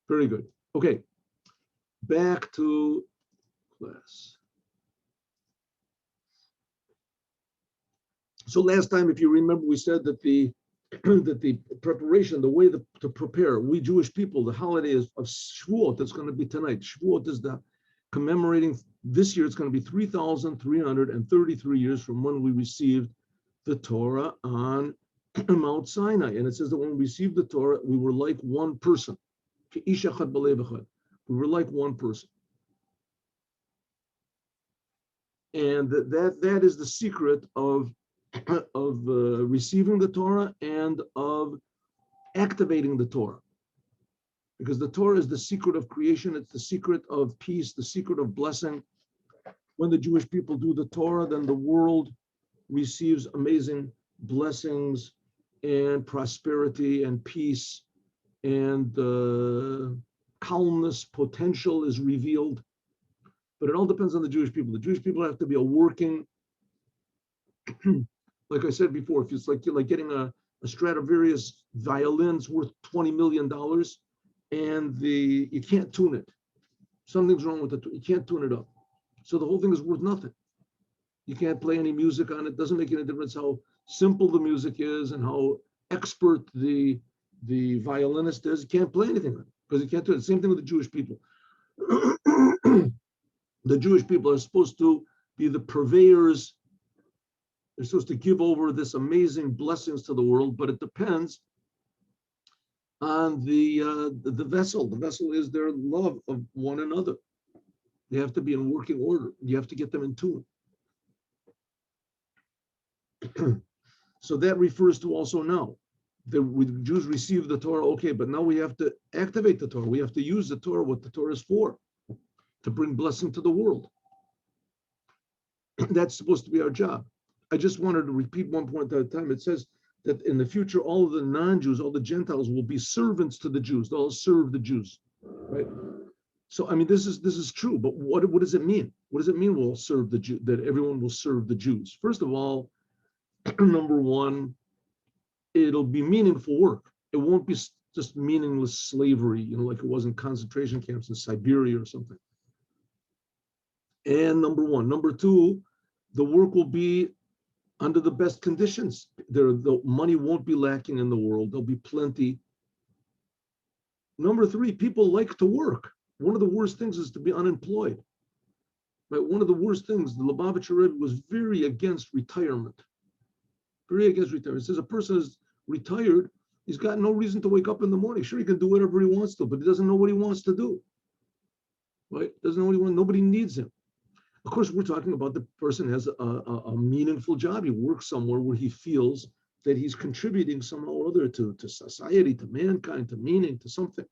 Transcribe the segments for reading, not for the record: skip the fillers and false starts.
Very good. Okay, back to class. So last time, if you remember, we said that the that the preparation, the way to prepare, we Jewish people, the holiday of Shavuot that's going to be tonight. Shavuot is the commemorating, this year it's going to be 3,333 years from when we received the Torah on Mount Sinai. And it says that when we received the Torah, we were like one person. We were like one person. And that is the secret of receiving the Torah and of activating the Torah. Because the Torah is the secret of creation, it's the secret of peace, the secret of blessing. When the Jewish people do the Torah, then the world receives amazing blessings and prosperity and peace, and calmness, potential is revealed. But it all depends on the Jewish people. The Jewish people have to be a working, like I said before, if it's like getting a Stradivarius violin's worth $20 million and you can't tune it. Something's wrong with it. You can't tune it up. So the whole thing is worth nothing. You can't play any music on it. It doesn't make any difference how simple the music is and how expert the violinist is. You can't play anything on it because you can't do it. Same thing with the Jewish people. The Jewish people are supposed to be the purveyors. They're supposed to give over this amazing blessings to the world, but it depends on the vessel. The vessel is their love of one another. They have to be in working order. You have to get them in tune. So that refers to also now. The Jews receive the Torah, okay, but now we have to activate the Torah. We have to use the Torah, what the Torah is for, to bring blessing to the world. That's supposed to be our job. I just wanted to repeat one point at a time. It says that in the future, all of the non-Jews, all the Gentiles will be servants to the Jews. They'll serve the Jews, right? So, I mean, this is true, but what does it mean? What does it mean we'll serve the Jew, that everyone will serve the Jews? First of all, number one, it'll be meaningful work. It won't be just meaningless slavery, like it was in concentration camps in Siberia or something. And number one. Number two, the work will be under the best conditions. The money won't be lacking in the world. There'll be plenty. Number three, people like to work. One of the worst things is to be unemployed. Right? One of the worst things, the Lubavitcher Rebbe was very against retirement. Very against retirement. It says a person is retired, he's got no reason to wake up in the morning. Sure, he can do whatever he wants to, but he doesn't know what he wants to do. Right? Doesn't know what he wants. Nobody needs him. Of course, we're talking about the person has a meaningful job. He works somewhere where he feels that he's contributing somehow or other to society, to mankind, to meaning, to something.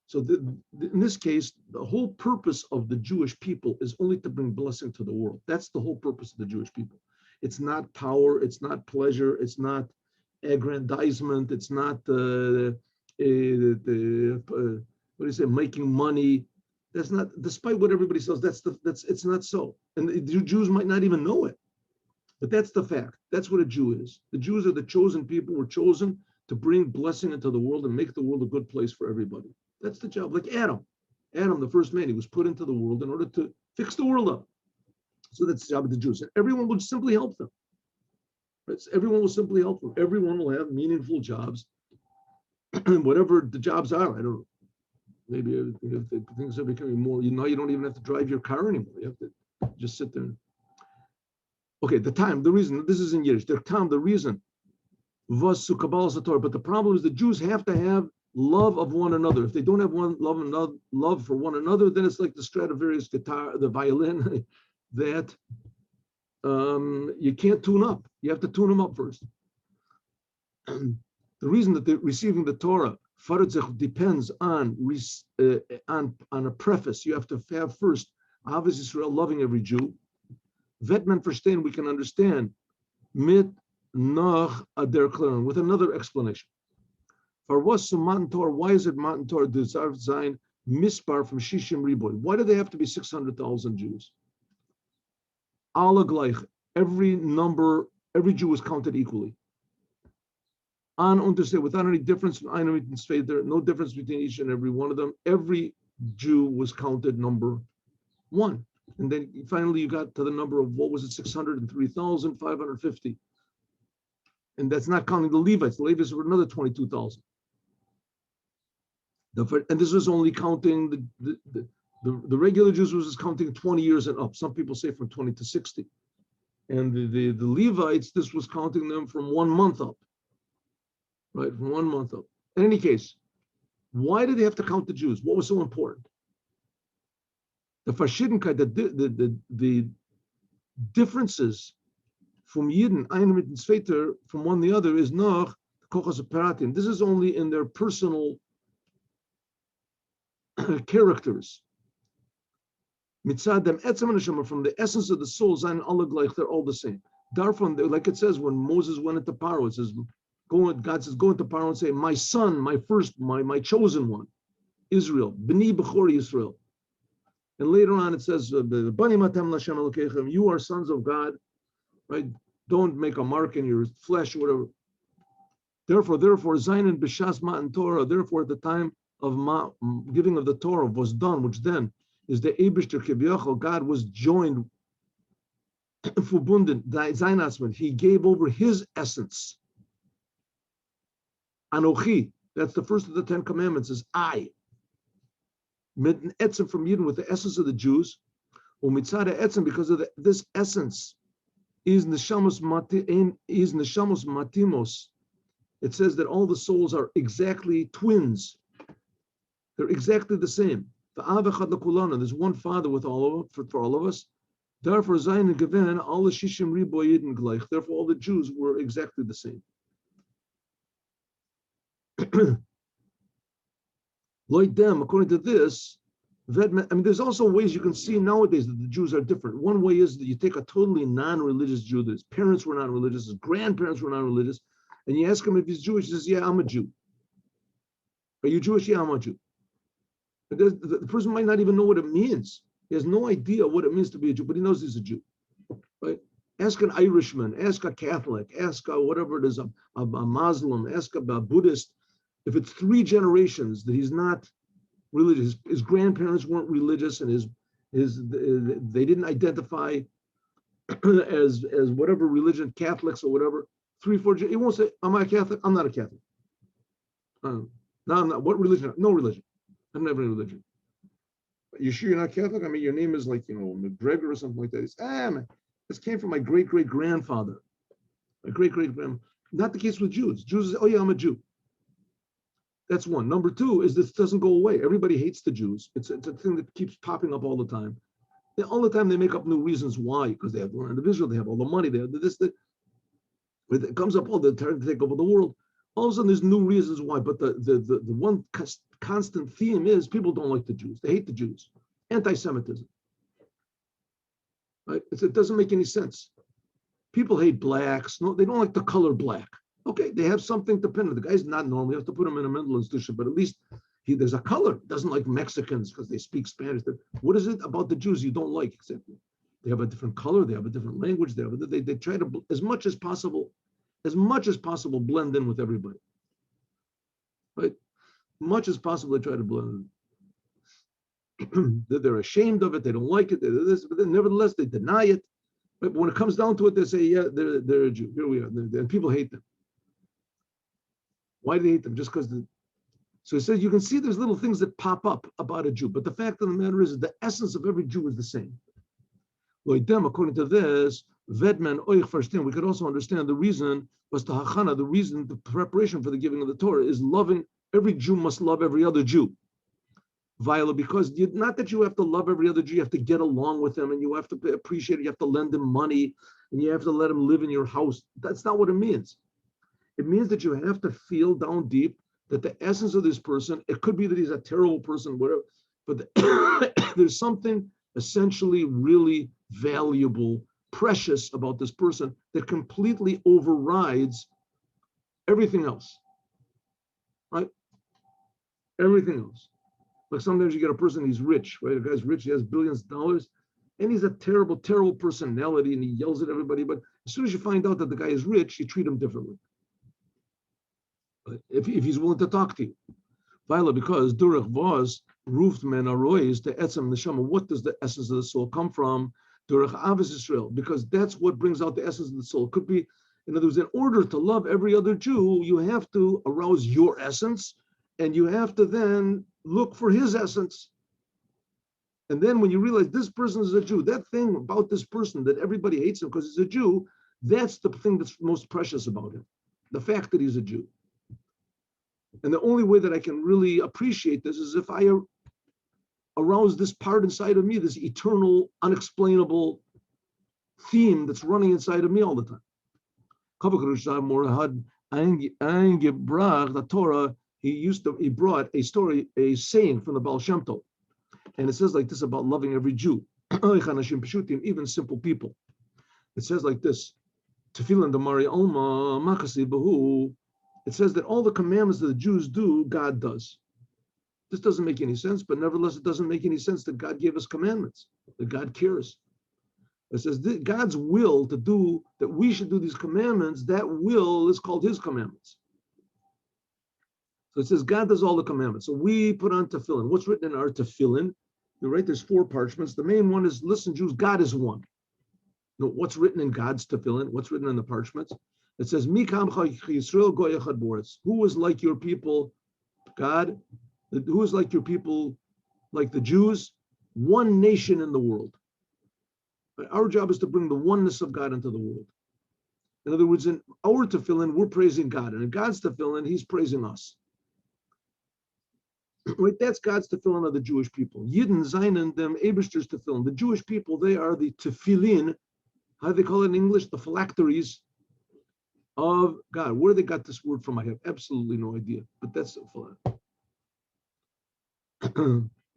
So in this case, the whole purpose of the Jewish people is only to bring blessing to the world. That's the whole purpose of the Jewish people. It's not power, it's not pleasure, it's not aggrandizement, it's not making money. That's not, despite what everybody says, it's not so. And the Jews might not even know it, but that's the fact. That's what a Jew is. The Jews are the chosen people. We're chosen to bring blessing into the world and make the world a good place for everybody. That's the job. Like Adam, the first man, he was put into the world in order to fix the world up. So that's the job of the Jews. And everyone will simply help them. Everyone will simply help them. Everyone will have meaningful jobs. Whatever the jobs are, I don't know. Maybe if things are becoming more, you don't even have to drive your car anymore. You have to just sit there. Okay, the reason, this is in Yiddish, the reason was to Kabbalah Sator, but the problem is the Jews have to have love of one another. If they don't have love for one another, then it's like the Stradivarius guitar, the violin, that you can't tune up. You have to tune them up first. The reason that they're receiving the Torah depends on a preface. You have to have first Ahavat Yisroel, loving every Jew. Vetman verstehen, we can understand mit nach ader klaren, with another explanation. For was Matan Torah? Why is it Matan Torah deserves sein mispar from Shishim Riboy? Why do they have to be 600,000 Jews? Alle gleich, every Jew is counted equally. On Unterstate, without any difference, no difference between each and every one of them. Every Jew was counted number one. And then finally you got to the number of, what was it, 603,550. And that's not counting the Levites. The Levites were another 22,000. And this was only counting the regular Jews was counting 20 years and up. Some people say from 20 to 60. And the Levites, this was counting them from 1 month up. Right, from 1 month up. In any case, why did they have to count the Jews? What was so important? The Verschiedenkeit, the differences from Yidden, Einheit and Sveiter, from one to the other, is noch kochas operatim. This is only in their personal characters. Mitzad dem etzem neshama, from the essence of the soul, zayin alle gleich, they're all the same. Darfon, like it says when Moses went into Paro, it says, God says, go into Paro and say, my son, my chosen one, Israel, B'ni B'chor Yisrael. And later on it says, you are sons of God, right? Don't make a mark in your flesh or whatever. Therefore, Zayin B'shas Matan Torah, therefore at the time of giving of the Torah was done, which then is the Eibishter Kivyochel, God was joined, verbunden, Zayin, he gave over his essence. Anochi, that's the first of the 10 commandments, is I. Mit etzem from Yidden, with the essence of the Jews, umitzada etzem, because of this essence, is neshamos matimos. It says that all the souls are exactly twins. They're exactly the same. There's one Father with all of for all of us. Therefore, Zayin Geven, all the Shishim Ribo Yidden gleich. Therefore, all the Jews were exactly the same. According to this, there's also ways you can see nowadays that the Jews are different. One way is that you take a totally non-religious Jew, that his parents were not religious, his grandparents were not religious, and you ask him if he's Jewish, he says, yeah, I'm a Jew. Are you Jewish? Yeah, I'm a Jew. The person might not even know what it means. He has no idea what it means to be a Jew, but he knows he's a Jew, right? Ask an Irishman, ask a Catholic, ask a whatever it is, a Muslim, ask a Buddhist. If it's 3 generations that he's not religious, his grandparents weren't religious, and they didn't identify as whatever religion, Catholics or whatever. 3, 4, he won't say, "Am I a Catholic? I'm not a Catholic." No, I'm not. What religion? No religion. I'm never in religion. You sure you're not Catholic? I mean, your name is like, McGregor or something like that. It's, man, this came from my great-great-grandfather. My great-great-grandma. Not the case with Jews. Jews say, oh yeah, I'm a Jew. That's one. Number 2 is this doesn't go away. Everybody hates the Jews. It's a thing that keeps popping up all the time. All the time they make up new reasons why, because they have the land of Israel, they have all the money, they have this, that. It comes up all the time to take over the world. All of a sudden there's new reasons why, but the one constant theme is people don't like the Jews. They hate the Jews. Anti-Semitism. Right? It doesn't make any sense. People hate blacks. No, they don't like the color black. Okay, they have something to pin it. The guy's not normal. You have to put him in a mental institution, but at least there's a color. He doesn't like Mexicans because they speak Spanish. What is it about the Jews you don't like? Exactly. They have a different color. They have a different language. They try to, as much as possible, blend in with everybody. Right? Much as possible, they try to blend in. They're ashamed of it. They don't like it. But then nevertheless, they deny it. But when it comes down to it, they say, yeah, they're a Jew. Here we are. And people hate them. Why do they hate them? Just because so he says you can see there's little things that pop up about a Jew, but the fact of the matter is the essence of every Jew is the same. According to this, Vedman Oich Verstehen, we could also understand the reason was the Hachana, the preparation for the giving of the Torah is loving. Every Jew must love every other Jew. Viola, because not that you have to love every other Jew, you have to get along with them and you have to appreciate it, you have to lend him money and you have to let him live in your house. That's not what it means. It means that you have to feel down deep that the essence of this person, it could be that he's a terrible person, whatever, but there's something essentially really valuable, precious about this person that completely overrides everything else, right? Everything else. Like sometimes you get a person, he's rich, right? A guy's rich, he has billions of dollars, and he's a terrible, terrible personality, and he yells at everybody. But as soon as you find out that the guy is rich, you treat him differently. if he's willing to talk to you. Vila, because Durach was roofed men arois to etzem neshama. What does the essence of the soul come from? Durach Ahavat Yisroel, because that's what brings out the essence of the soul. It could be, in other words, in order to love every other Jew, you have to arouse your essence, and you have to then look for his essence. And then when you realize this person is a Jew, that thing about this person that everybody hates him because he's a Jew, that's the thing that's most precious about him, the fact that he's a Jew. And the only way that I can really appreciate this is if I arouse this part inside of me, this eternal, unexplainable theme that's running inside of me all the time. The Torah, he brought a story, a saying from the Baal Shem Tov. And it says like this about loving every Jew, even simple people. It says like this, Tefillin Damari Alma Makasi Bahu. It says that all the commandments that the Jews do, God does. This doesn't make any sense, but nevertheless, it doesn't make any sense that God gave us commandments, that God cares. It says that God's will to do, that we should do these commandments, that will is called his commandments. So it says God does all the commandments. So we put on tefillin. What's written in our tefillin? Right, there's 4 parchments. The main one is, listen, Jews, God is one. No, what's written in God's tefillin? What's written in the parchments? It says, Mi kamcha Yisrael go echad boretz. Who is like your people, God? Who is like your people, like the Jews? One nation in the world. Our job is to bring the oneness of God into the world. In other words, in our tefillin, we're praising God. And in God's tefillin, he's praising us. Right, that's God's tefillin of the Jewish people. Yidden, Zainen, them, Eberster's tefillin. The Jewish people, they are the tefillin, how do they call it in English? The phylacteries of God. Where they got this word from, I have absolutely no idea. But that's in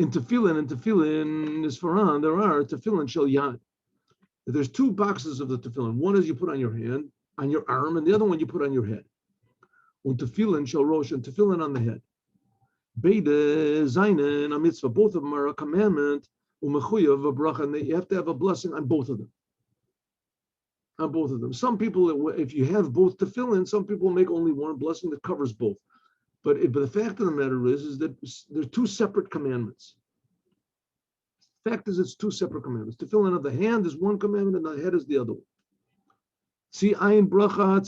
tefillin is Faran, there are tefillin shel yad. There's 2 boxes of the tefillin. One is you put on your hand, on your arm, and the other one you put on your head. Und tefillin shel rosh, and tefillin on the head. Beide Zainen a mitzvah. Both of them are a commandment. Umechuyav a bracha, and you have to have a blessing on both of them. On both of them. Some people, if you have both tefillin, some people make only one blessing that covers both. But the fact of the matter is that they're 2 separate commandments. The fact is, it's 2 separate commandments. Tefillin of the hand is one commandment, and the head is the other one. See, ayin bracha.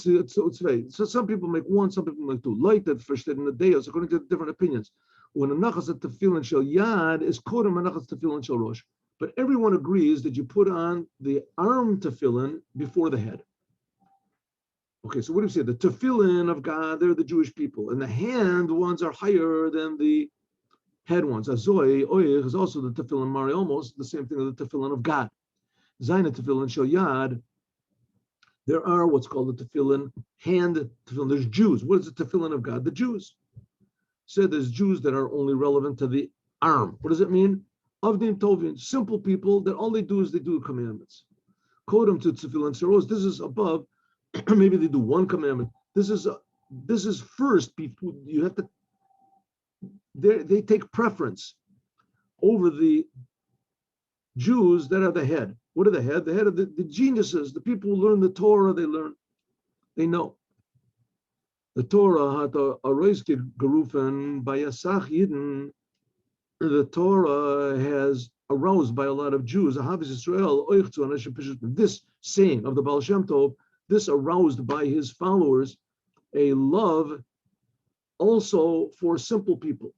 So some people make one, some people make 2. Like that first in the dayos, according to the different opinions. When a nachas at tefillin shel yad is kodem nachas tefillin shel rosh. But everyone agrees that you put on the arm tefillin before the head. Okay, so what do you say? The tefillin of God, they're the Jewish people, and the hand ones are higher than the head ones. Azoi oich is also the tefillin mari, almost the same thing as the tefillin of God. Zayin tefillin shel yad. There are what's called the tefillin, hand tefillin. There's Jews. What is the tefillin of God? The Jews. Said there's Jews that are only relevant to the arm. What does it mean? Avdim tovim, simple people that all they do is they do commandments. Kodem to tefillin seros. This is above. Maybe they do one commandment. This is first. Before you have to. They take preference over the Jews that are the head. What are the head? The head of the geniuses, the people who learn the Torah, they know. The Torah, the Torah has aroused by a lot of Jews. Ahavat Yisroel. This saying of the Baal Shem Tov, this aroused by his followers a love also for simple people.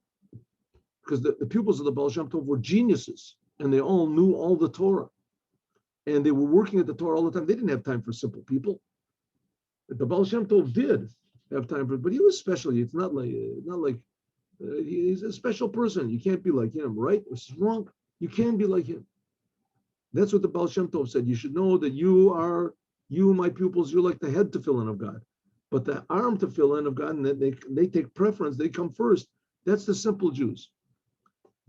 Because the pupils of the Baal Shem Tov were geniuses, and they all knew all the Torah. And they were working at the Torah all the time. They didn't have time for simple people. The Baal Shem Tov did have time for it, but he was special. It's not like he's a special person. You can't be like him, right? This is wrong. You can be like him. That's what the Baal Shem Tov said. You should know that you, my pupils, you're like the head tefillin of God. But the arm tefillin of God, and they take preference, they come first. That's the simple Jews.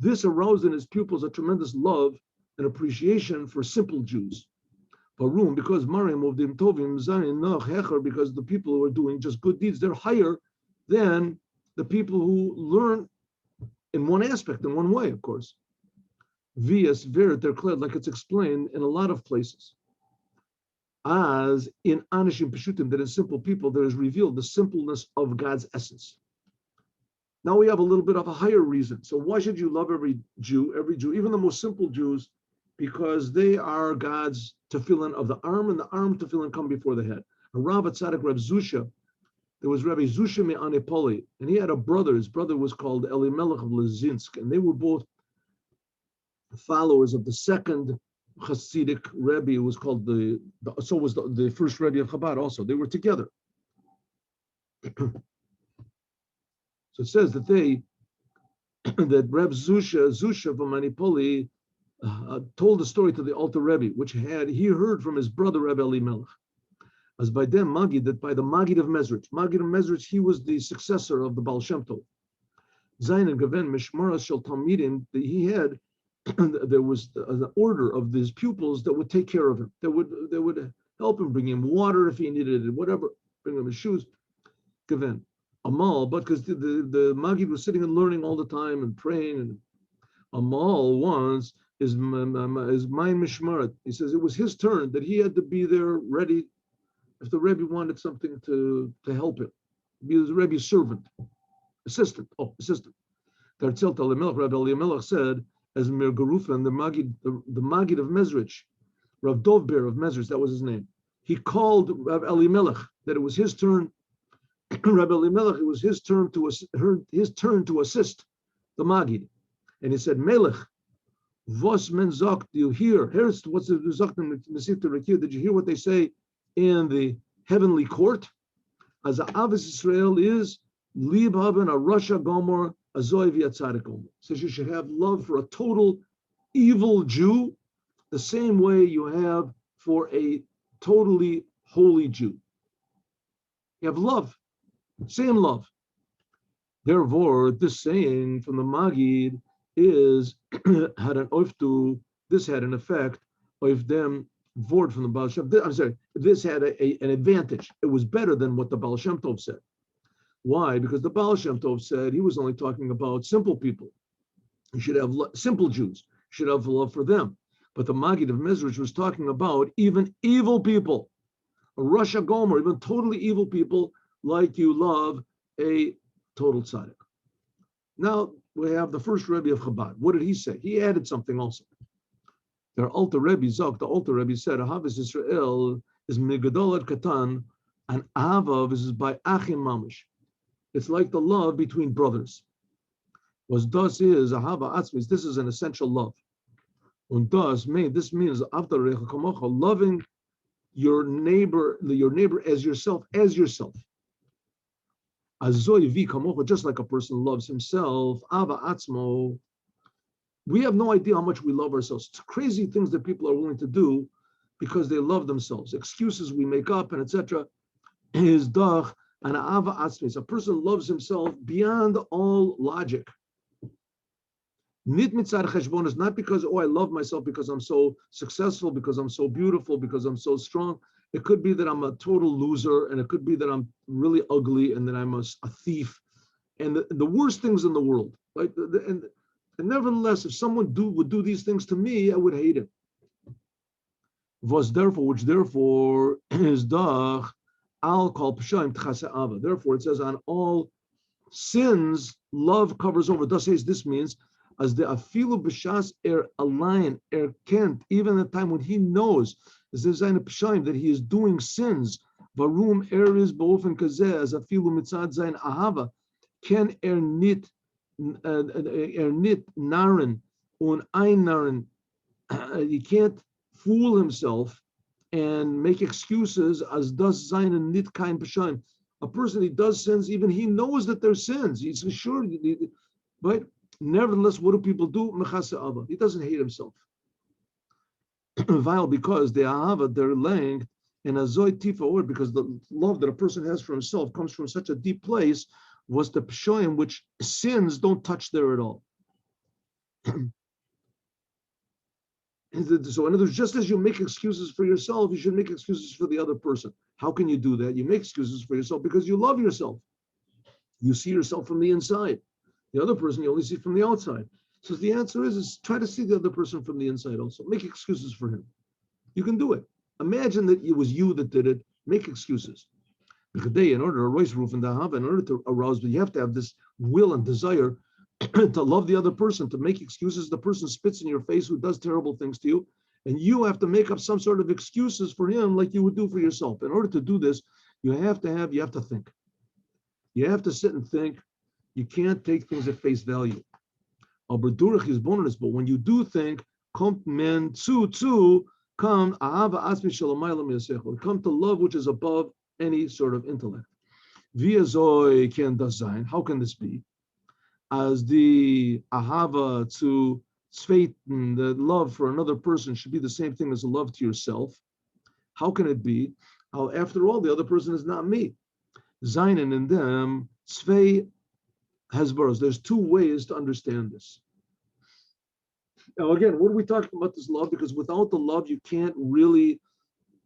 This aroused in his pupils a tremendous love and appreciation for simple Jews. Barum, because Marim of Dim Tovim Zayin Nach Hecher, because the people who are doing just good deeds, they're higher than the people who learn in one aspect, in one way, of course. Vias Verit, they're clear, like it's explained in a lot of places. as in Anishim Peshutim, that in simple people there is revealed the simpleness of God's essence. Now we have a little bit of a higher reason. So why should you love every Jew, even the most simple Jews? Because they are God's tefillin of the arm, and the arm tefillin come before the head. A Rav Tzaddik Reb Zusha, there was Rabbi Zusha Me'anepoli, and he had a brother. His brother was called Elimelech of Lezinsk, and they were both followers of the second Hasidic Rebbe. It was called the first Rebbe of Chabad also. They were together. So it says that that Reb Zusha from Manipoli told the story to the Alter Rebbe, which he heard from his brother Rebbe Elimelech. As by them Magid, that by the Magid of Mezrich, he was the successor of the Baal Shem Tov. Zayin and Gaven Mishmaras Shel Talmidim, he had there was an order of these pupils that would take care of him. That would help him, bring him water if he needed it, whatever, bring him his shoes. Gaven. Amal, but because the Magid was sitting and learning all the time and praying, and Amal once is mine mishmarat. He says it was his turn, that he had to be there ready if the Rebbe wanted something to help him. Be the Rebbe's servant, assistant. Tarzel Elimelech, Rabbi Elimelech said, as Mir Garufen, the Magid of Mezrich, Rav Dovber of Mezrich, that was his name. He called Rabbi Elimelech that it was his turn. Rabbi Elimelech, it was his turn to assist the Magid, and he said, Melech, vos men sagt, do you hear? Here's what's the sagt in Mesivta Rekir. Did you hear what they say in the heavenly court? As Ahavat Yisroel is lieb haben a Rasha Gomer azoy v'yatzadik Gomer. Says you should have love for a total evil Jew, the same way you have for a totally holy Jew. You have love. Same love. Therefore, this saying from the Magid is had an oftu. This had an effect of them vort from the Baal Shem. I'm sorry. This had an advantage. It was better than what the Baal Shem Tov said. Why? Because the Baal Shem Tov said he was only talking about simple people. You should have simple Jews. You should have love for them. But the Magid of Mezrich was talking about even evil people, a Rasha Gomer, even totally evil people, like you love a total tzaddik. Now we have the first Rebbe of Chabad. What did he say? He added something also. Their Alter Rebbe Zok, the Alter Rebbe said, Ahavat Yisroel is migadol ad katan, and Ahavav is by achim mamish. It's like the love between brothers. Was das is Ahava atzmis. This is an essential love. Und das this means after loving your neighbor as yourself, just like a person loves himself. Ava atzmo. We have no idea how much we love ourselves. It's crazy things that people are willing to do because they love themselves. Excuses we make up and etc. Is dach and ava atzmis. A person loves himself beyond all logic. Nit mitzad cheshbon is not because I love myself because I'm so successful, because I'm so beautiful, because I'm so strong. It could be that I'm a total loser, and it could be that I'm really ugly, and that I'm a thief, and the worst things in the world. Right? And nevertheless, if someone would do these things to me, I would hate him. Which therefore is dach al kol p'shaim t'chase ava. Therefore, it says on all sins, love covers over. Thus says this means as the afilu b'shas alion kent, even at the time when he knows that he is doing sins. Varum is bofen kazeh as afilu mitzad zayin ahava ken nit naren un ein naren. He can't fool himself and make excuses as does zayin and nit kain b'shaim. A person who does sins, even he knows that they're sins. He's sure, but nevertheless, what do people do? He doesn't hate himself. Because the ahava, their length, and azoy tifa, or because the love that a person has for himself comes from such a deep place, was the pshoim, which sins don't touch there at all. So in other words, just as you make excuses for yourself, you should make excuses for the other person. How can you do that? You make excuses for yourself because you love yourself. You see yourself from the inside. The other person you only see from the outside. So the answer is try to see the other person from the inside also. Make excuses for him. You can do it. Imagine that it was you that did it. Make excuses. In order to raise roof in the Ahava, in order to arouse, but you have to have this will and desire to love the other person, to make excuses. The person spits in your face who does terrible things to you, and you have to make up some sort of excuses for him like you would do for yourself. In order to do this, you have to think. You have to sit and think. You can't take things at face value. But when you do think, come to love which is above any sort of intellect. How can this be? As the ahava to sveiten, the love for another person should be the same thing as a love to yourself. How can it be? After all, the other person is not me. Zainen in them, Svei Hezboros. There's two ways to understand this. Now, again, what are we talking about this love? Because without the love, you can't really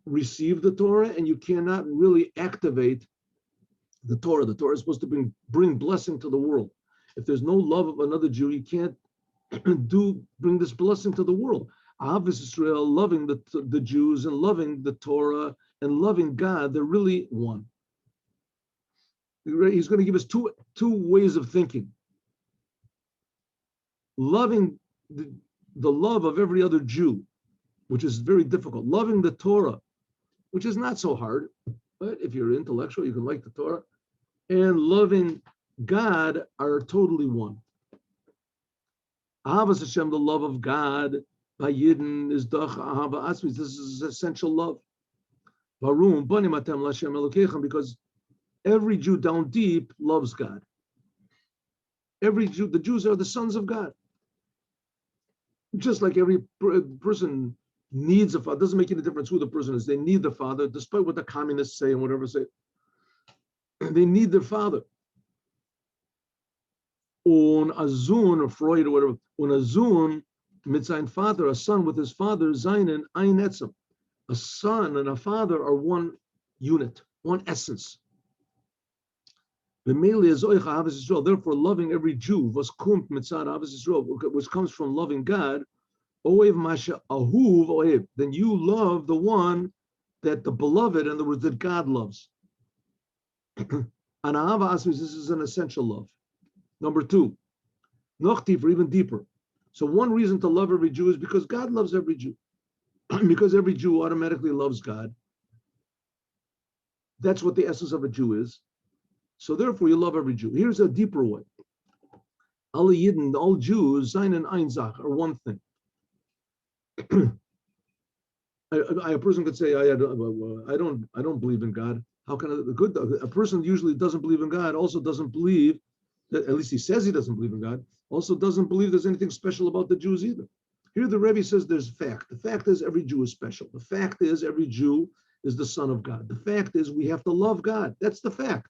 receive the Torah and you cannot really activate the Torah. The Torah is supposed to bring blessing to the world. If there's no love of another Jew, you can't bring this blessing to the world. Ahavat Yisroel, loving the Jews and loving the Torah and loving God, they're really one. He's going to give us two ways of thinking. Loving the love of every other Jew, which is very difficult. Loving the Torah, which is not so hard, but if you're intellectual, you can like the Torah. And loving God are totally one. Ahavas Hashem, the love of God, by Yidden is Dach Ahava Atzmi. This is essential love. Varum Banim Atem Lashem Elokechem, because every Jew down deep loves God. Every Jew, the Jews are the sons of God. Just like every person needs a father. It doesn't make any difference who the person is. They need the father, despite what the communists say and whatever say. They need their father. Un azun or Freud or whatever. Un azun mit sein father, a son with his father, seinen ein etzem. A son and a father are one unit, one essence. Therefore, loving every Jew, which comes from loving God, then you love the one that the beloved, in other words, that God loves. This is an essential love. Number two, noch tiefer, even deeper. So one reason to love every Jew is because God loves every Jew. Because every Jew automatically loves God. That's what the essence of a Jew is. So therefore, you love every Jew. Here's a deeper way. Alle Yidden, all Jews, sein and ein Zach, are one thing. A person could say, I don't believe in God. How can a person usually doesn't believe in God, also doesn't believe, that, at least he says he doesn't believe in God, also doesn't believe there's anything special about the Jews either. Here the Rebbe says there's fact. The fact is every Jew is special. The fact is every Jew is the son of God. The fact is we have to love God. That's the fact.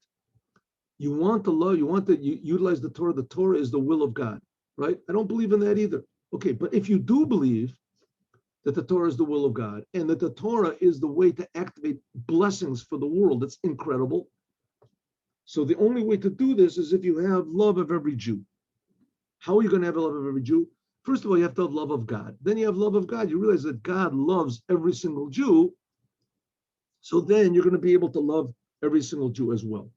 You want to love, you want to utilize the Torah. The Torah is the will of God, right? I don't believe in that either. Okay, but if you do believe that the Torah is the will of God and that the Torah is the way to activate blessings for the world, that's incredible. So the only way to do this is if you have love of every Jew. How are you going to have love of every Jew? First of all, you have to have love of God. Then you have love of God. You realize that God loves every single Jew. So then you're going to be able to love every single Jew as well.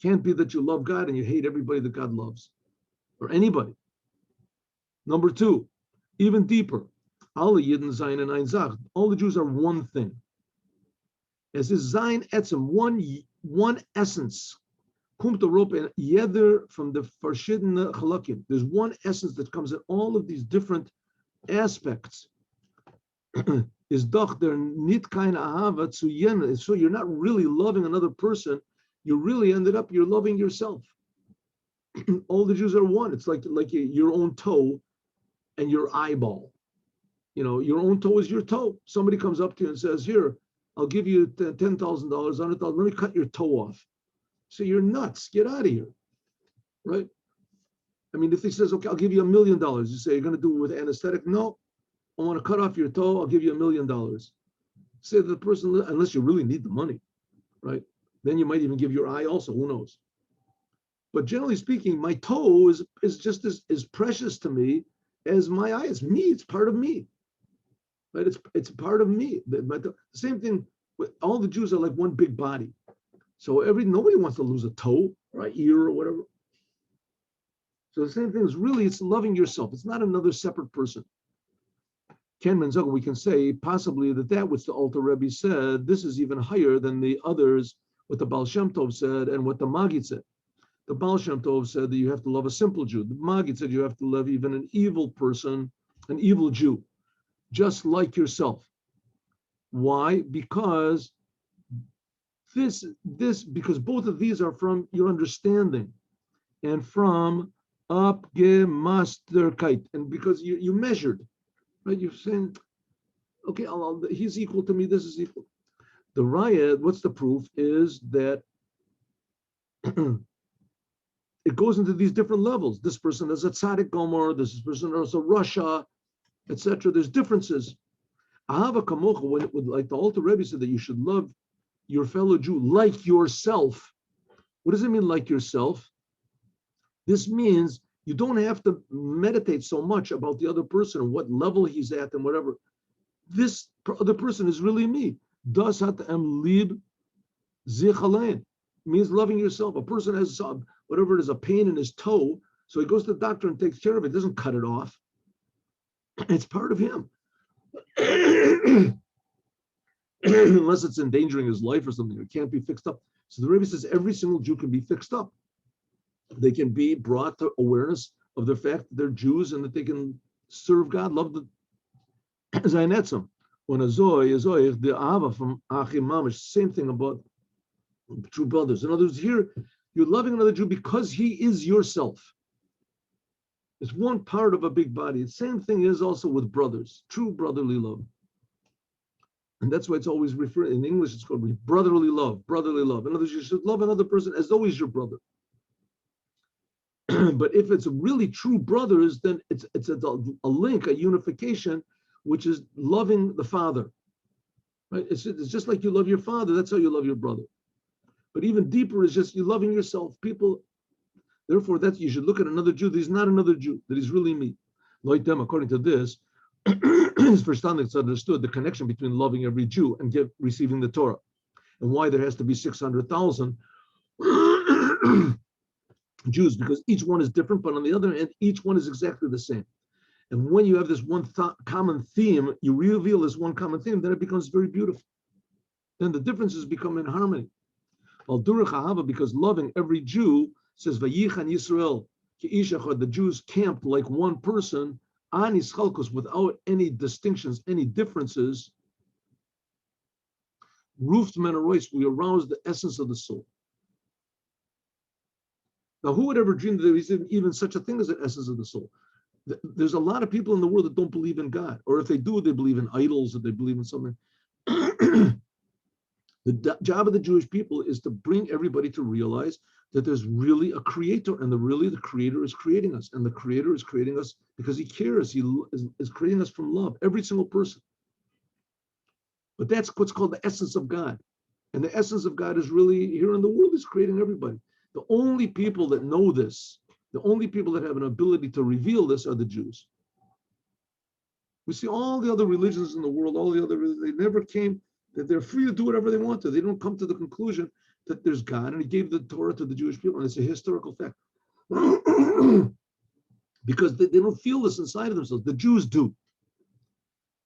Can't be that you love God and you hate everybody that God loves, or anybody. Number two, even deeper, alle Yidden sein and ein Zach. All the Jews are one thing. Es ist sein etzem, one essence. Kommt Europa jeder from the verschiedene Chalakim. There's one essence that comes in all of these different aspects. Is doch der nit keine Ahava zu jenen. So you're not really loving another person. You really ended up, you're loving yourself. All the Jews are one. It's like your own toe and your eyeball. You know, your own toe is your toe. Somebody comes up to you and says, here, I'll give you $10,000, $100,000. Let me cut your toe off. So you're nuts. Get out of here, right? I mean, if he says, okay, I'll give you $1 million. You say, you're going to do it with anesthetic? No, I want to cut off your toe. I'll give you $1 million. Say to the person, unless you really need the money, right? Then you might even give your eye also, who knows? But generally speaking, my toe is just as precious to me as my eye. It's me, it's part of me, right? It's part of me. The same thing with all the Jews are like one big body. So nobody wants to lose a toe or an ear or whatever. So the same thing is really, it's loving yourself. It's not another separate person. Ken Menzoga, we can say possibly that which the Alter Rebbe said, this is even higher than the others, what the Baal Shem Tov said and what the Maggid said. The Baal Shem Tov said that you have to love a simple Jew. The Maggid said you have to love even an evil person, an evil Jew, just like yourself. Why? Because because both of these are from your understanding and from Abgemasterkeit, and because you measured, right? You're saying, okay, he's equal to me, this is equal. The Raya, what's the proof, is that it goes into these different levels. This person is a tzaddik gomer, this person is a rasha, etc. There's differences. Ahava kamocha, like the Alter Rebbe said that you should love your fellow Jew like yourself. What does it mean, like yourself? This means you don't have to meditate so much about the other person and what level he's at and whatever. This other person is really me. Das hat am lieb sich allein. Means loving yourself. A person has whatever it is, a pain in his toe, so he goes to the doctor and takes care of it. Doesn't cut it off. It's part of him. Unless it's endangering his life or something, it can't be fixed up. So the Rebbe says every single Jew can be fixed up. They can be brought to awareness of the fact that they're Jews and that they can serve God, love the Zaynetzim. When a Zoy, the Ahava from Achim Mamish, same thing about true brothers. In other words, here you're loving another Jew because he is yourself. It's one part of a big body. The same thing is also with brothers, true brotherly love. And that's why it's always referred, in English, it's called brotherly love, brotherly love. In other words, you should love another person as though he's your brother. But if it's really true brothers, then it's a link, a unification, which is loving the father. Right? It's just like you love your father, that's how you love your brother. But even deeper is just you loving yourself. People, therefore, that you should look at another Jew that he's not another Jew, that he's really me. Like them, according to this, his verstanding, it's understood the connection between loving every Jew and receiving the Torah, and why there has to be 600,000 Jews, because each one is different, but on the other hand, each one is exactly the same. And when you have this one common theme, you reveal this one common theme, then it becomes very beautiful. Then the differences become in harmony. Well, Durach Ahava, because loving every Jew, says Vayichan Yisroel, the Jews camped like one person, Ani Schalkos, without any distinctions, any differences. Roofed Menarois, we arouse the essence of the soul. Now, who would ever dream that there is even such a thing as an essence of the soul? There's a lot of people in the world that don't believe in God, or if they do, they believe in idols, or they believe in something. The job of the Jewish people is to bring everybody to realize that there's really a creator, and the creator is creating us, and the creator is creating us because he cares. He is creating us from love, every single person. But that's what's called the essence of God. And the essence of God is really here in the world, is creating everybody. The only people that know this, the only people that have an ability to reveal this are the Jews. We see all the other religions in the world, they never came, that they're free to do whatever they want to. They don't come to the conclusion that there's God, and he gave the Torah to the Jewish people, and it's a historical fact. Because they don't feel this inside of themselves. The Jews do.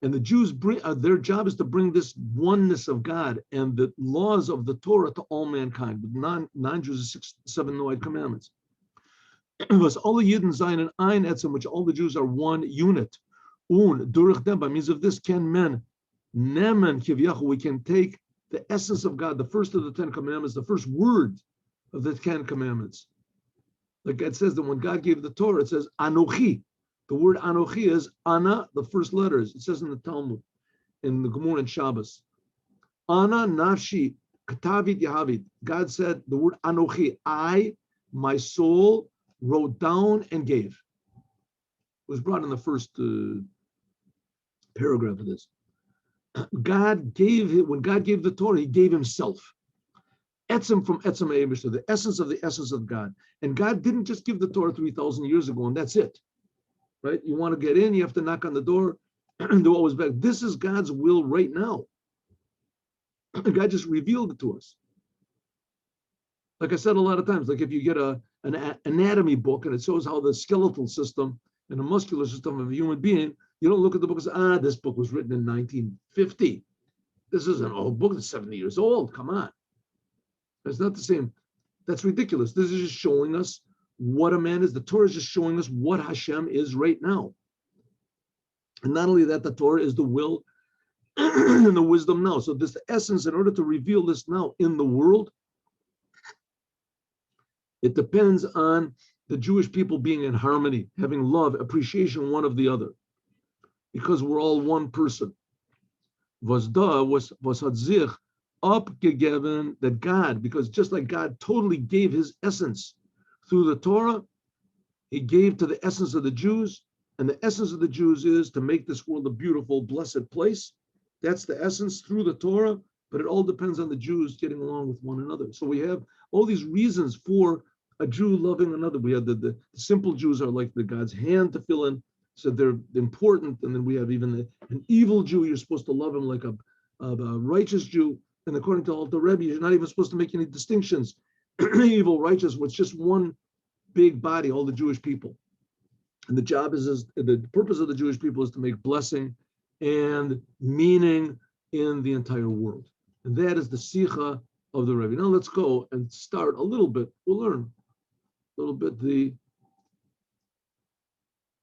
And the Jews their job is to bring this oneness of God and the laws of the Torah to all mankind, with non-Jews, 7 Noahide commandments. Was all the Yidden Zayin and Ein Etzem, which all the Jews are one unit. Durach dem, by means of this, can men nemen kivyachu, we can take the essence of God, the first of the 10 commandments, the first word of the 10 commandments. Like it says that when God gave the Torah, it says Anochi. The word Anochi is Ana, the first letters. It says in the Talmud, in the Gemara and Shabbos. Ana nafshi katavit yahavit. God said the word Anochi, I, my soul, wrote down and gave. It was brought in the first paragraph of this. God gave it, when God gave the Torah, he gave himself. Etzem from Etzem Eibishter, the essence of God. And God didn't just give the Torah 3,000 years ago, and that's it. Right? You want to get in, you have to knock on the door, to what was back. This is God's will right now. God just revealed it to us. Like I said a lot of times, like if you get an anatomy book and it shows how the skeletal system and the muscular system of a human being, you don't look at the book and say, this book was written in 1950. This is an old book that's 70 years old. Come on. It's not the same. That's ridiculous. This is just showing us what a man is. The Torah is just showing us what Hashem is right now. And not only that, the Torah is the will and the wisdom now. So this essence, in order to reveal this now in the world, it depends on the Jewish people being in harmony, having love, appreciation one of the other, because we're all one person. Was hat sich abgegeben, that God, because just like God totally gave his essence through the Torah, he gave to the essence of the Jews, and the essence of the Jews is to make this world a beautiful, blessed place. That's the essence through the Torah, but it all depends on the Jews getting along with one another. So we have all these reasons for a Jew loving another. We have the simple Jews are like the God's hand to fill in, so they're important. And then we have even an evil Jew, you're supposed to love him like a righteous Jew. And according to Alter Rebbe, you're not even supposed to make any distinctions. Evil, righteous, it's just one big body, all the Jewish people. And the job is the purpose of the Jewish people is to make blessing and meaning in the entire world. And that is the Sicha of the Rebbe. Now let's go and start a little bit. We'll learn a little bit the